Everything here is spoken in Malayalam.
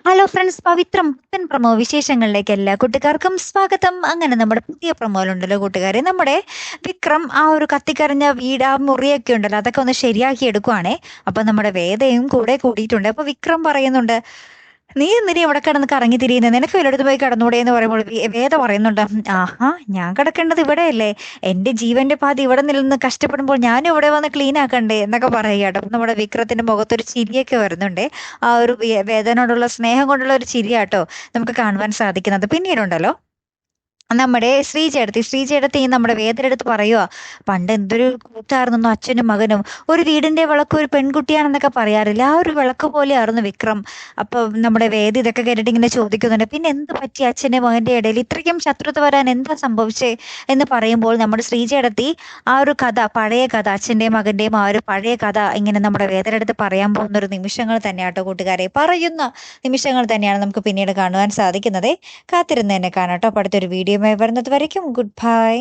ഹലോ ഫ്രണ്ട്സ്, പവിത്രം പുത്തൻ പ്രമോ വിശേഷങ്ങളിലേക്ക് എല്ലാ കൂട്ടുകാർക്കും സ്വാഗതം. അങ്ങനെ നമ്മുടെ പുതിയ പ്രമോയിലുണ്ടല്ലോ കൂട്ടുകാരെ, നമ്മുടെ വിക്രം ആ ഒരു കത്തിക്കറിഞ്ഞ വീട്, ആ മുറിയൊക്കെ ഉണ്ടല്ലോ, അതൊക്കെ ഒന്ന് ശരിയാക്കി എടുക്കുവാണേ. അപ്പൊ നമ്മുടെ വേദയും കൂടെ കൂടിയിട്ടുണ്ട്. അപ്പൊ വിക്രം പറയുന്നുണ്ട്, നീ എന്തിനാ ഇവിടെ കിടന്ന് കറങ്ങി തിരിയുന്നത്, നിനക്ക് വല്ലയിടത്ത് പോയി കിടന്നൂടെ എന്ന് പറയുമ്പോൾ വേദ പറയുന്നുണ്ട്, ആഹാ, ഞാൻ കിടക്കേണ്ടത് ഇവിടെയല്ലേ, എന്റെ ജീവന്റെ പാതി ഇവിടെ നിന്ന് കഷ്ടപ്പെടുമ്പോൾ ഞാനും ഇവിടെ വന്ന് ക്ലീൻ ആക്കണ്ടേ എന്നൊക്കെ പറയുക കേട്ടോ. നമ്മുടെ വിക്രത്തിന്റെ മുഖത്തൊരു ചിരിയൊക്കെ വരുന്നുണ്ട്. ആ ഒരു വേദനയോടുള്ള സ്നേഹം കൊണ്ടുള്ള ഒരു ചിരിയാട്ടോ നമുക്ക് കാണുവാൻ സാധിക്കുന്നത്. പിന്നീടുണ്ടല്ലോ നമ്മുടെ ശ്രീചേടത്തി നമ്മുടെ വേദനെടുത്ത് പറയുക, പണ്ട് എന്തൊരു കൂട്ടായിരുന്നു അച്ഛനും മകനും, ഒരു വീടിന്റെ വിളക്ക് ഒരു പെൺകുട്ടിയാണെന്നൊക്കെ പറയാറില്ല, ആ ഒരു വിളക്ക് പോലെയായിരുന്നു വിക്രം. അപ്പൊ നമ്മുടെ വേദ ഇതൊക്കെ കേട്ടിട്ട് ഇങ്ങനെ ചോദിക്കുന്നുണ്ട്, പിന്നെ എന്ത് പറ്റി അച്ഛന്റെ മകന്റെ ഇടയിൽ ഇത്രയ്ക്കും ശത്രുത വരാൻ എന്താ സംഭവിച്ചേ എന്ന് പറയുമ്പോൾ നമ്മുടെ ശ്രീചേടത്തി ആ ഒരു കഥ, പഴയ കഥ, അച്ഛന്റെയും മകന്റെയും ആ ഒരു പഴയ കഥ ഇങ്ങനെ നമ്മുടെ വേദനെടുത്ത് പറയാൻ പോകുന്ന ഒരു നിമിഷങ്ങൾ തന്നെയാട്ടോ കൂട്ടുകാരെ, പറയുന്ന നിമിഷങ്ങൾ തന്നെയാണ് നമുക്ക് പിന്നീട് കാണുവാൻ സാധിക്കുന്നത്. കാത്തിരുന്ന് തന്നെ കാണാട്ടോ. അപ്പൊ അടുത്തൊരു വീഡിയോയുമായി വരുന്നത് വരയ്ക്കും ഗുഡ് ബൈ.